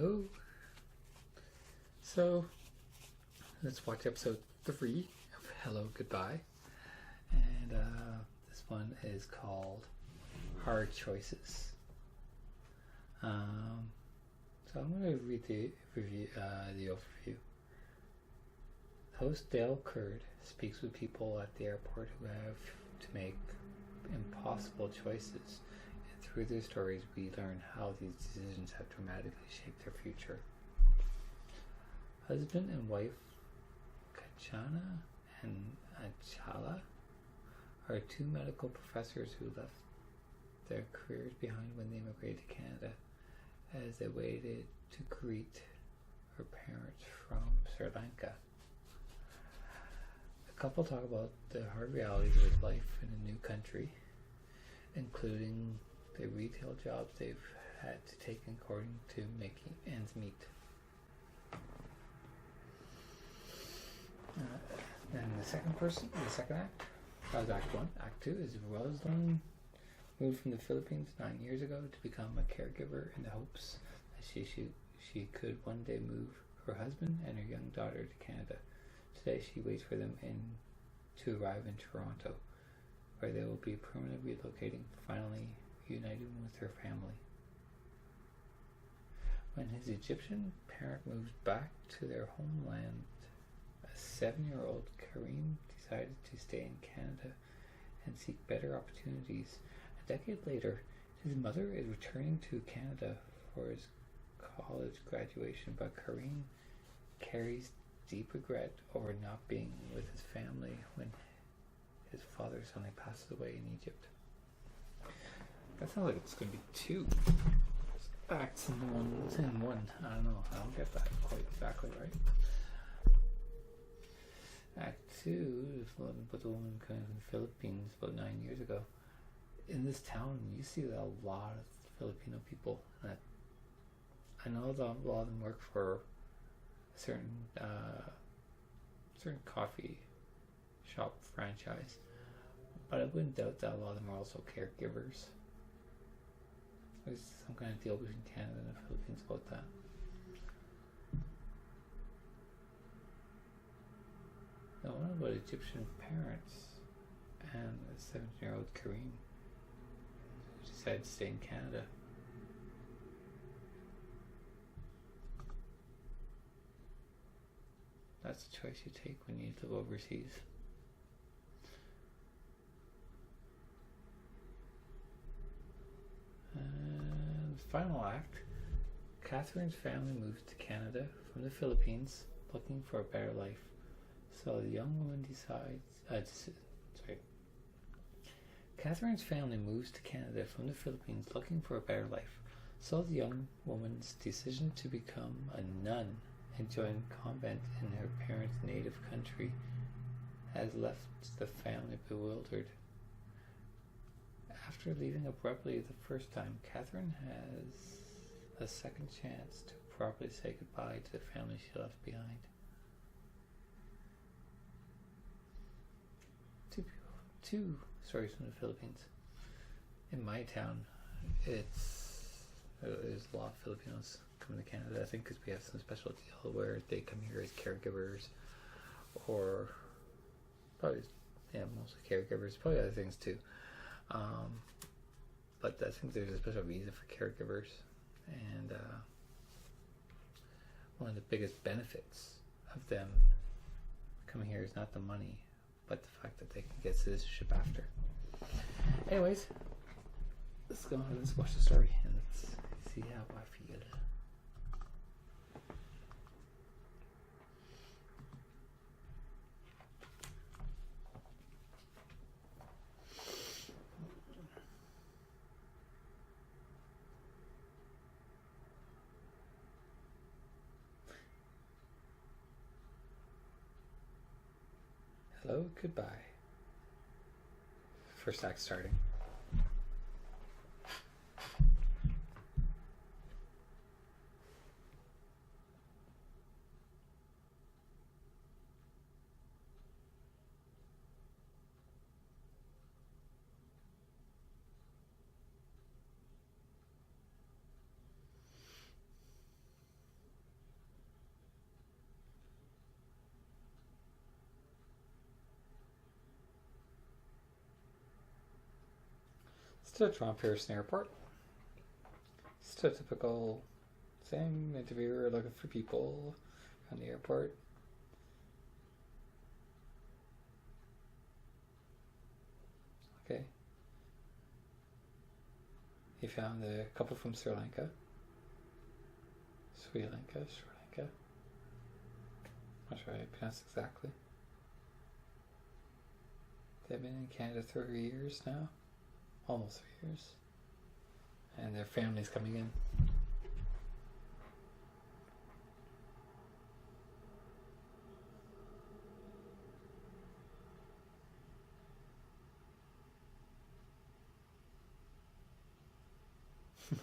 Hello. So, let's watch episode 3 of Hello Goodbye. And this one is called Hard Choices. So I'm going to read the overview. Host Dale Kurd speaks with people at the airport who have to make impossible choices. And through their stories, we learn how these decisions have dramatically shaped their future. Husband and wife Kachana and Achala are two medical professors who left their careers behind when they immigrated to Canada as they waited to greet her parents from Sri Lanka. The couple talk about the hard realities of life in a new country, including the retail jobs they've had to take according to making ends meet. And the second act, that was Act 1. Act 2 is Rosalind moved from the Philippines 9 years ago to become a caregiver in the hopes that she could one day move her husband and her young daughter to Canada. Today she waits for them to arrive in Toronto, where they will be permanently relocating, finally uniting with her family. When his Egyptian parent moves back to their homeland, a 7-year-old Kareem decided to stay in Canada and seek better opportunities. A decade later, his mother is returning to Canada for his college graduation, but Kareem carries deep regret over not being with his family when his father suddenly passes away in Egypt. That sounds like it's going to be 2 acts in one. I don't know. I don't get that quite exactly right. Act 2 is about the woman coming from the Philippines about 9 years ago. In this town, you see a lot of Filipino people. I know that a lot of them work for a certain coffee shop franchise, but I wouldn't doubt that a lot of them are also caregivers. There's some kind of deal between Canada and the Philippines about that. Now, what about Egyptian parents and a 17-year-old Kareem who decided to stay in Canada? That's the choice you take when you live overseas. And the final act, Catherine's family moves to Canada from the Philippines looking for a better life. So the young woman Catherine's family moves to Canada from the Philippines looking for a better life. So the young woman's decision to become a nun and join convent in her parents' native country has left the family bewildered. After leaving abruptly the first time, Catherine has a second chance to properly say goodbye to the family she left behind. Two stories from the Philippines. In my town, there's a lot of Filipinos coming to Canada, I think, because we have some special deal where they come here as caregivers, or probably, mostly caregivers, probably other things too. But I think there's a special visa for caregivers, and one of the biggest benefits of them coming here is not the money, but the fact that they can get citizenship after. Anyways, let's go on, let's watch the story and let's see how I feel. Hello, goodbye. First act starting. So Toronto Pearson Airport. Just a typical same interviewer looking for people on the airport. Okay. He found a couple from Sri Lanka. Sri Lanka. Not sure how I pronounce exactly. They've been in Canada 3 years now. Almost 3 years. And their family's coming in.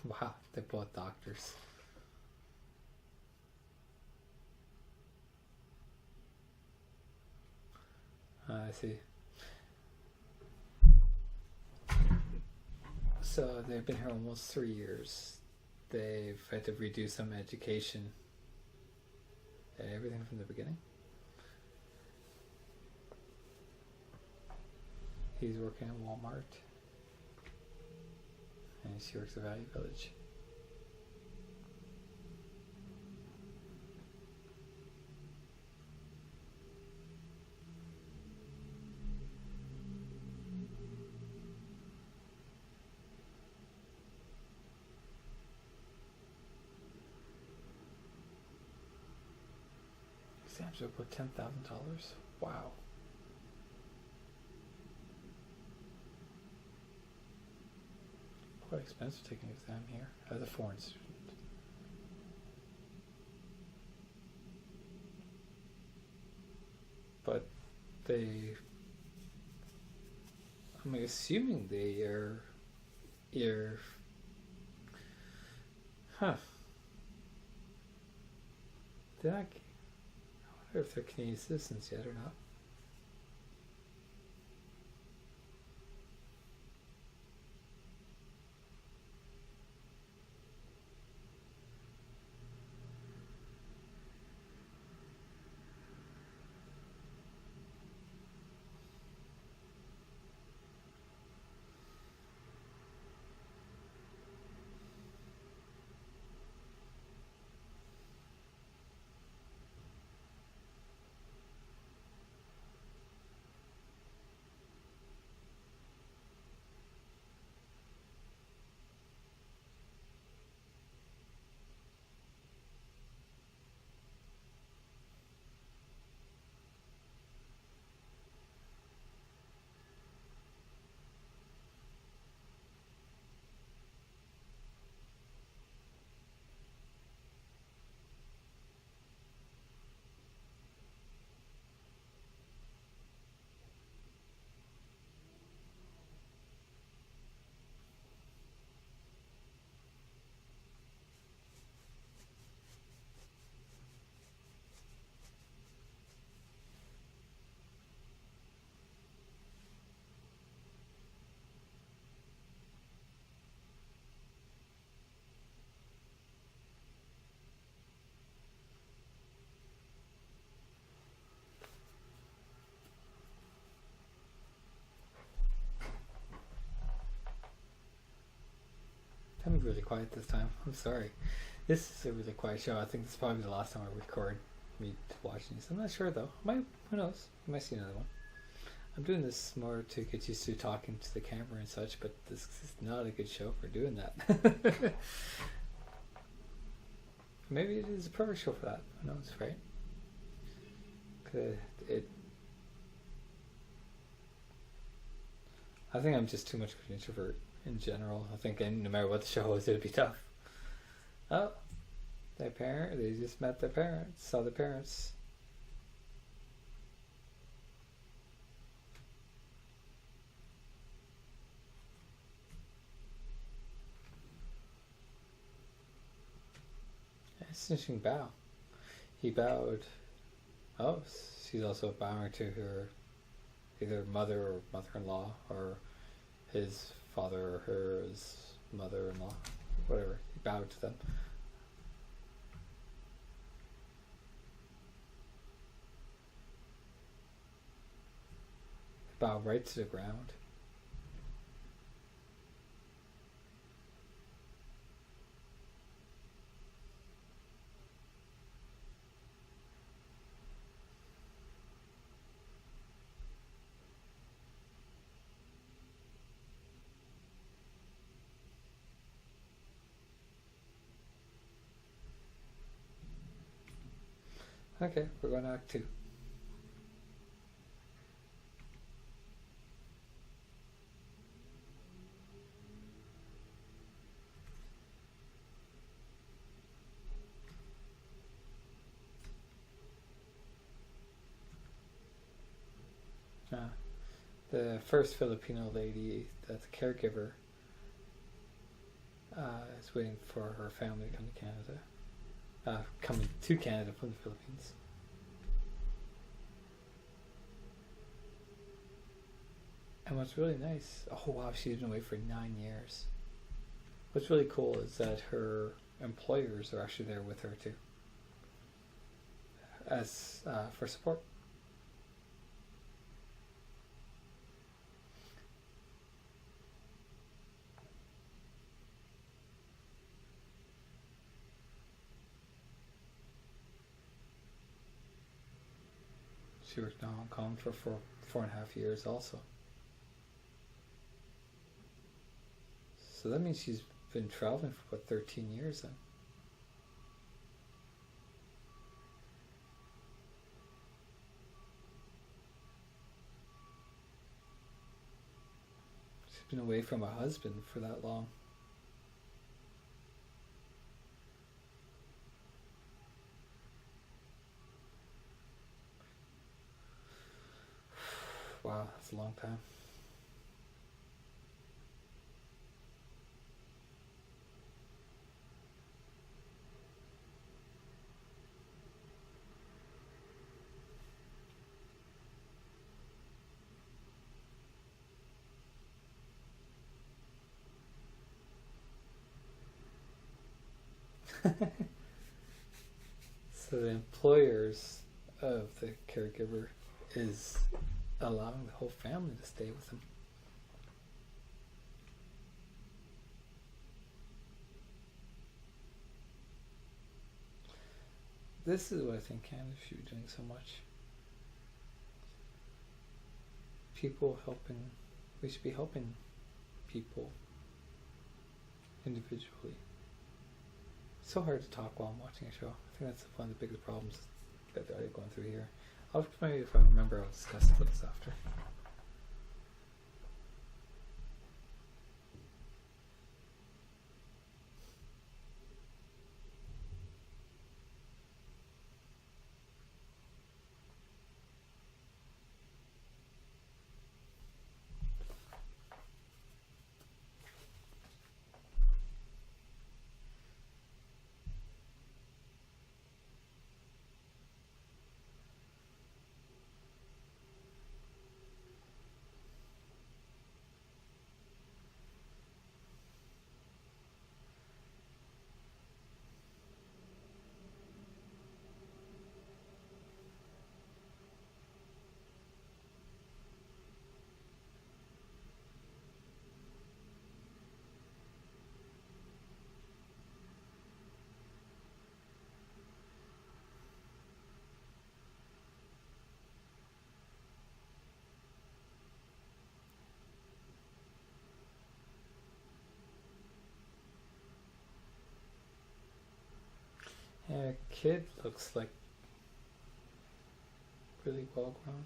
Wow, they're both doctors. I see. So they've been here almost 3 years. They've had to redo some education. Everything from the beginning. He's working at Walmart. And she works at Value Village. Exams are about $10,000. Wow. Quite expensive taking an exam here as a foreign student. But I'm assuming they are, they're not, I wonder if they're Canadian citizens yet or not. I'm really quiet this time. I'm sorry. This is a really quiet show. I think this is probably the last time I record me watching this. I'm not sure though. Who knows? You might see another one. I'm doing this more to get used to talking to the camera and such, but this is not a good show for doing that. Maybe it is a perfect show for that. Who knows, right? I think I'm just too much of an introvert in general. I think no matter what the show is, it'd be tough. Oh, they just met their parents, saw their parents. It's an interesting bow. He bowed. Oh, she's also bowing to her either mother or mother-in-law, or his father or his mother-in-law, whatever. He bowed to them. Bow right to the ground. Okay, we're going to Act 2. The first Filipino lady, the caregiver, is waiting for her family to come to Canada. Coming to Canada from the Philippines. And what's really nice, oh wow, she's been away for 9 years. What's really cool is that her employers are actually there with her too, as for support. She worked in Hong Kong for 4.5 years also. So that means she's been traveling for about 13 years then. She's been away from her husband for that long. Wow, that's a long time. So the employers of the caregiver is allowing the whole family to stay with them. This is what I think Canada should be doing so much. People helping, we should be helping people individually. It's so hard to talk while I'm watching a show. I think that's one of the biggest problems that they're going through here. Maybe if I remember, I'll discuss it with this after. Yeah, kid looks like really well grown.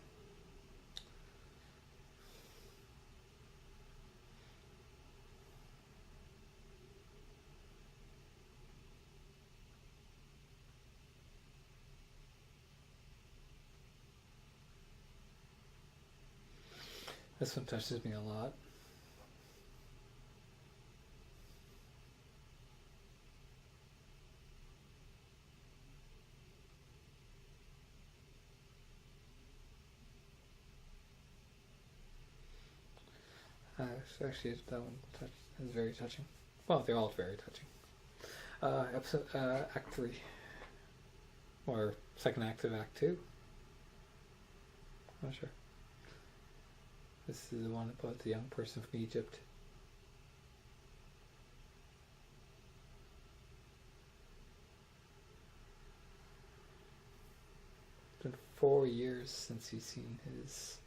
This one touches me a lot. Actually, that one is very touching. Well, they're all very touching. Act 3. Or second act of Act 2. I'm not sure. This is the one about the young person from Egypt. It's been 4 years since he's seen his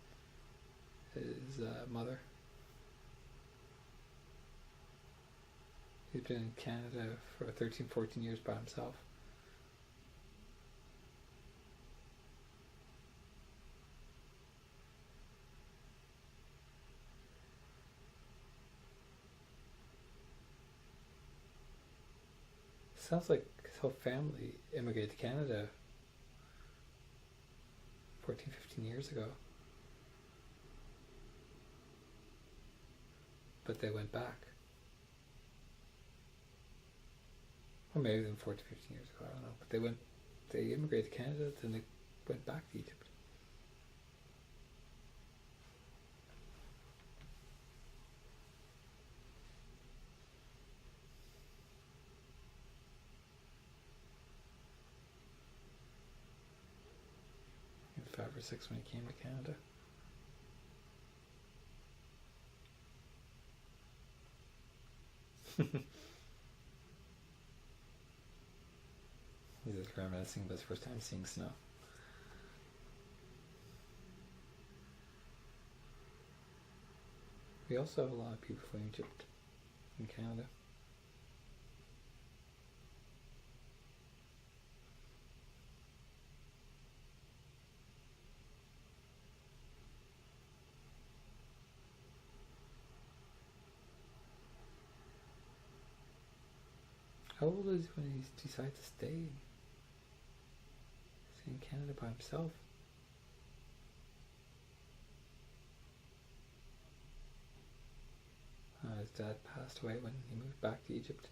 mother. He's been in Canada for 13, 14 years by himself. Sounds like his whole family immigrated to Canada 14, 15 years ago. But they went back. Or maybe even 14, 15 years ago, I don't know. But they immigrated to Canada, then they went back to Egypt. In 5 or 6 when he came to Canada. He's just reminiscing about his first time seeing snow. We also have a lot of people from Egypt in Canada. How old is he when he decides to stay? He's in Canada by himself. His dad passed away when he moved back to Egypt.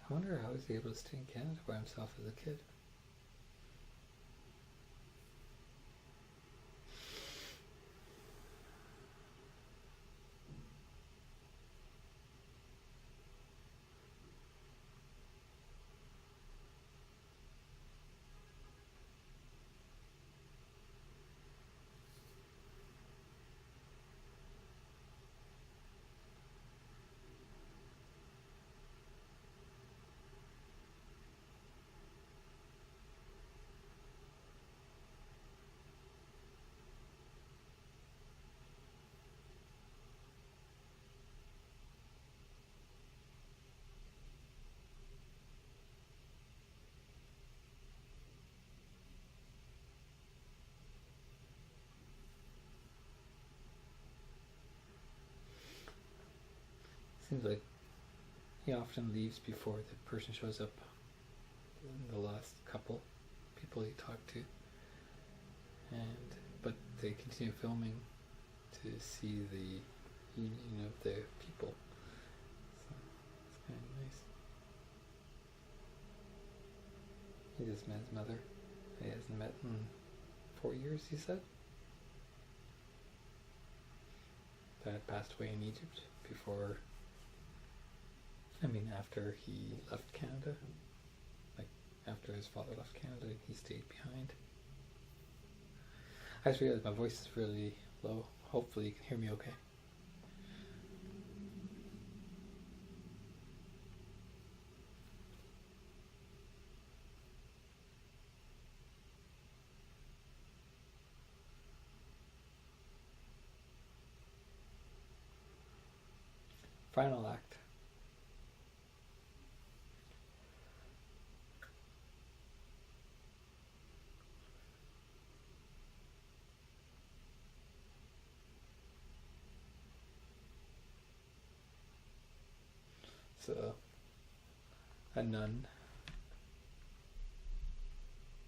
I wonder how he was able to stay in Canada by himself as a kid. Seems like he often leaves before the person shows up. The last couple people he talked to, but they continue filming to see the union of the people. So it's kind of nice. He just met his mother. He hasn't met in 4 years, he said. Dad passed away in Egypt after he left Canada. Like, after his father left Canada, he stayed behind. I just realized my voice is really low. Hopefully you can hear me okay. Final act. So, a nun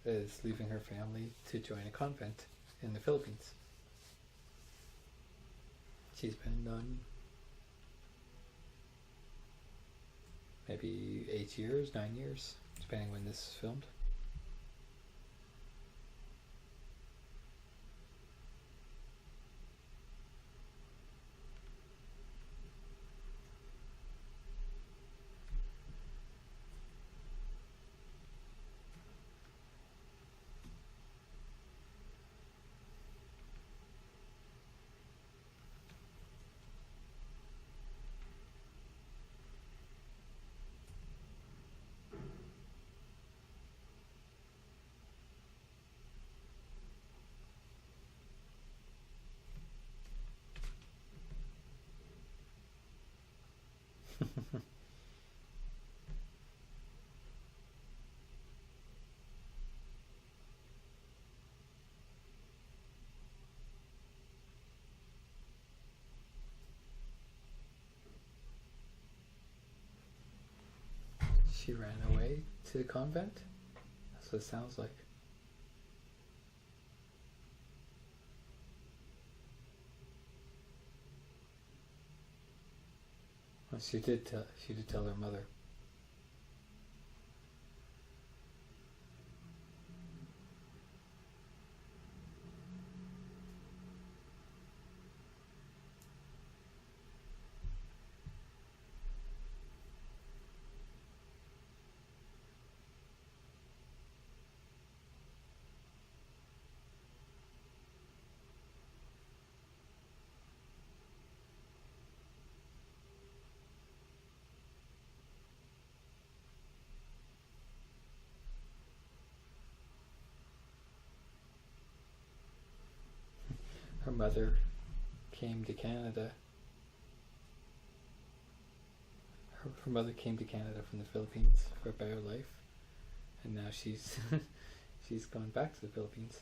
is leaving her family to join a convent in the Philippines. She's been a nun maybe 8 years, 9 years, depending when this is filmed. She ran away to the convent? That's what it sounds like. Well, she did tell her mother. Her mother came to Canada. Her mother came to Canada from the Philippines for a better life, and now she's she's gone back to the Philippines.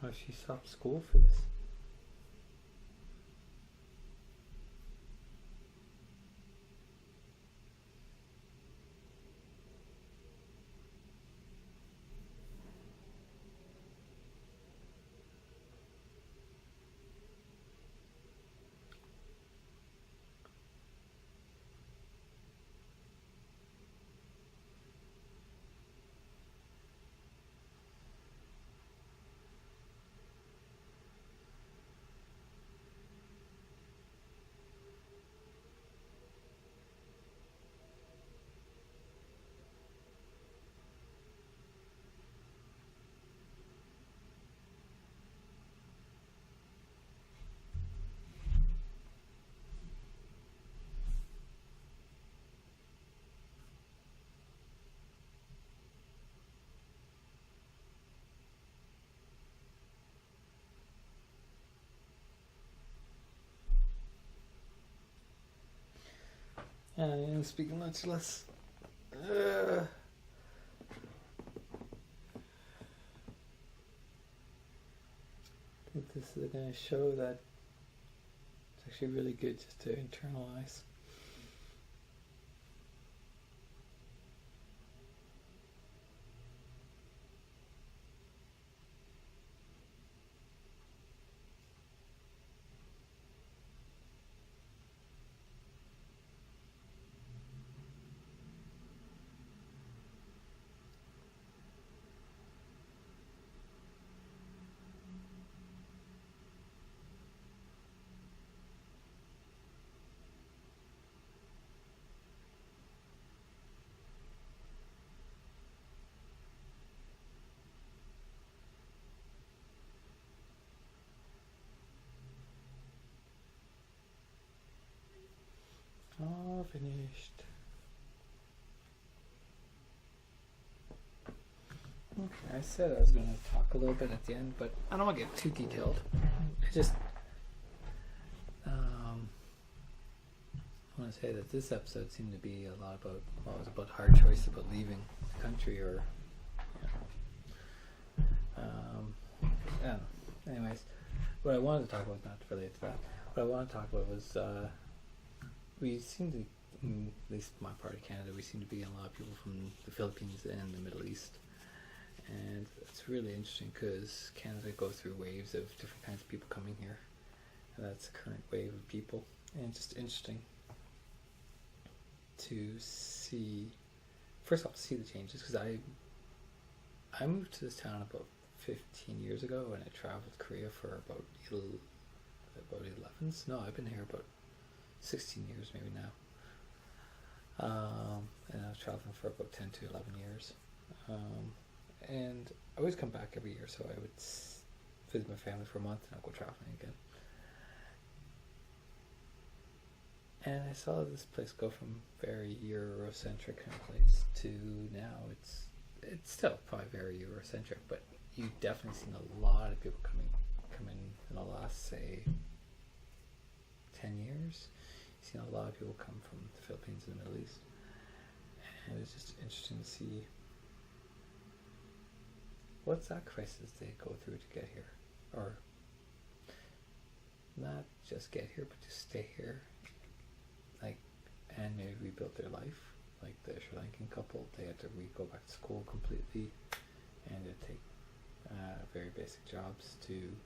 Oh, she stopped school for this. And I didn't speak much less. I think this is going to show that it's actually really good just to internalize. All finished. Okay, I said I was going to talk a little bit at the end, but I don't want to get too detailed. I just want to to say that this episode seemed to be a lot about, well, it was about hard choice about leaving the country or, I don't know. Anyways, what I wanted to talk about, not related to that, what I wanted to talk about was we seem to, at least my part of Canada, we seem to be a lot of people from the Philippines and the Middle East. And it's really interesting because Canada goes through waves of different kinds of people coming here. And that's the current wave of people. And it's just interesting to see, first off, to see the changes, because I moved to this town about 15 years ago, and I traveled Korea for about 11. No, I've been here about 16 years maybe now. And I was traveling for about 10 to 11 years. And I always come back every year, so I would visit my family for a month and I'll go traveling again. And I saw this place go from very Eurocentric kind of place to now it's still probably very Eurocentric, but you've definitely seen a lot of people come in the last, say, 10 years. You've seen a lot of people come from the Philippines and the Middle East. And it's just interesting to see what sacrifices they go through to get here. Or not just get here, but to stay here. And maybe rebuild their life. Like the Sri Lankan couple, they had to go back to school completely and to take very basic jobs to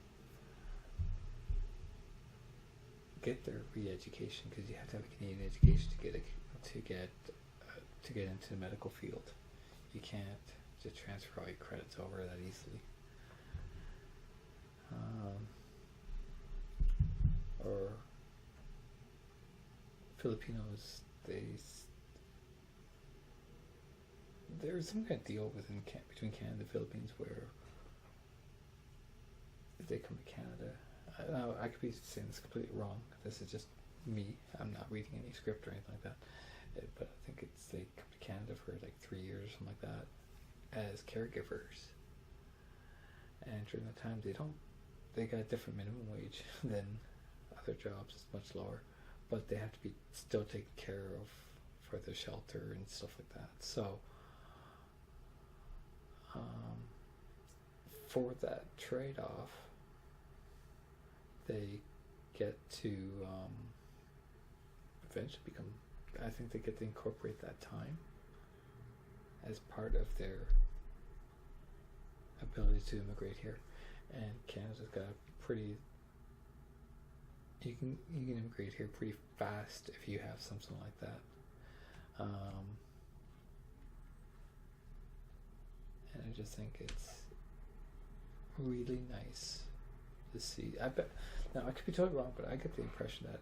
get their re-education, because you have to have a Canadian education to get into the medical field. You can't just transfer all your credits over that easily. Or Filipinos, there's some kind of deal between Canada and the Philippines where if they come to Canada, I could be saying this completely wrong. This is just me. I'm not reading any script or anything like that. But I think they come to Canada for like 3 years or something like that as caregivers. And during that time, they got a different minimum wage than other jobs. It's much lower. But they have to be still taken care of for the shelter and stuff like that. So, for that trade-off, they get to eventually become, I think they get to incorporate that time as part of their ability to immigrate here. And Canada's got a pretty, you can immigrate here pretty fast if you have something like that. And I just think it's really nice to see. I bet, now I could be totally wrong, but I get the impression that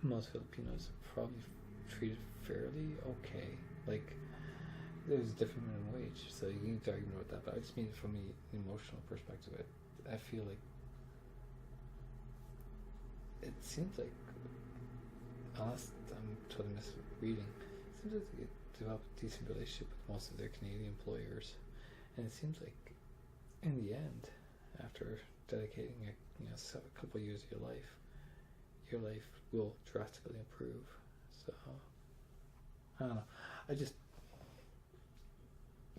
most Filipinos are probably treated fairly okay. Like, there's a different minimum wage, so you need to argue about that, but I just mean from the emotional perspective, I feel like it seems like, unless I'm totally misreading, it seems like they develop a decent relationship with most of their Canadian employers, and it seems like in the end, after dedicating a couple of years of your life will drastically improve. So I don't know.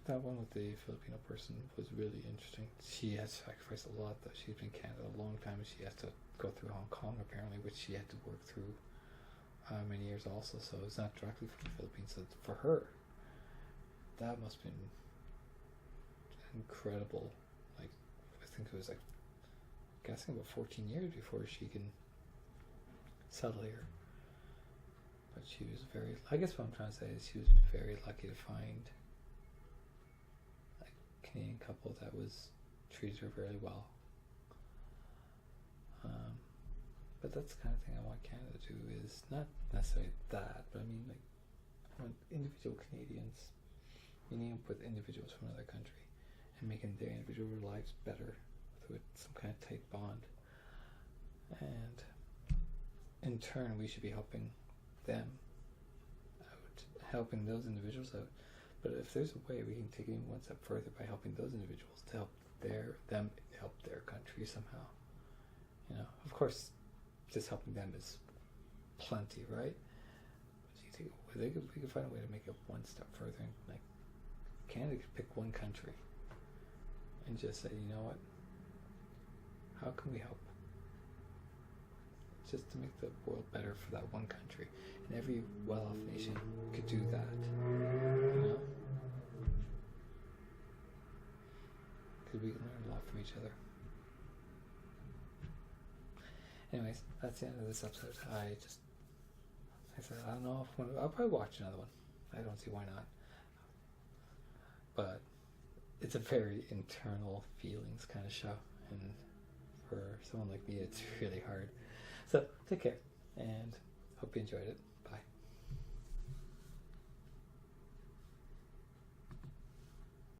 That one with the Filipino person was really interesting. She has sacrificed a lot, though. She's been in Canada a long time, and she has to go through Hong Kong, apparently, which she had to work through many years also. So it's not directly from the Philippines. So for her, that must have been incredible. Like, I think it was like, guessing about 14 years before she can settle here. But she was I guess what I'm trying to say is she was very lucky to find Canadian couple that treated her very well. But that's the kind of thing I want Canada to do, is not necessarily that, but I mean, like, I want individual Canadians meeting up with individuals from another country and making their individual lives better with some kind of tight bond. And in turn, we should be helping them out, helping those individuals out. But if there's a way we can take it even one step further by helping those individuals to help them help their country somehow. Of course, just helping them is plenty, right? we could find a way to make it one step further. And, like, Canada could pick one country and just say, you know what? How can we help? Just to make the world better for that one country. And every well-off nation could do that. You know? Because we can learn a lot from each other. Anyways, that's the end of this episode. I said, I don't know if I'll probably watch another one. I don't see why not. But it's a very internal feelings kind of show. And for someone like me, it's really hard. So take care, and hope you enjoyed it.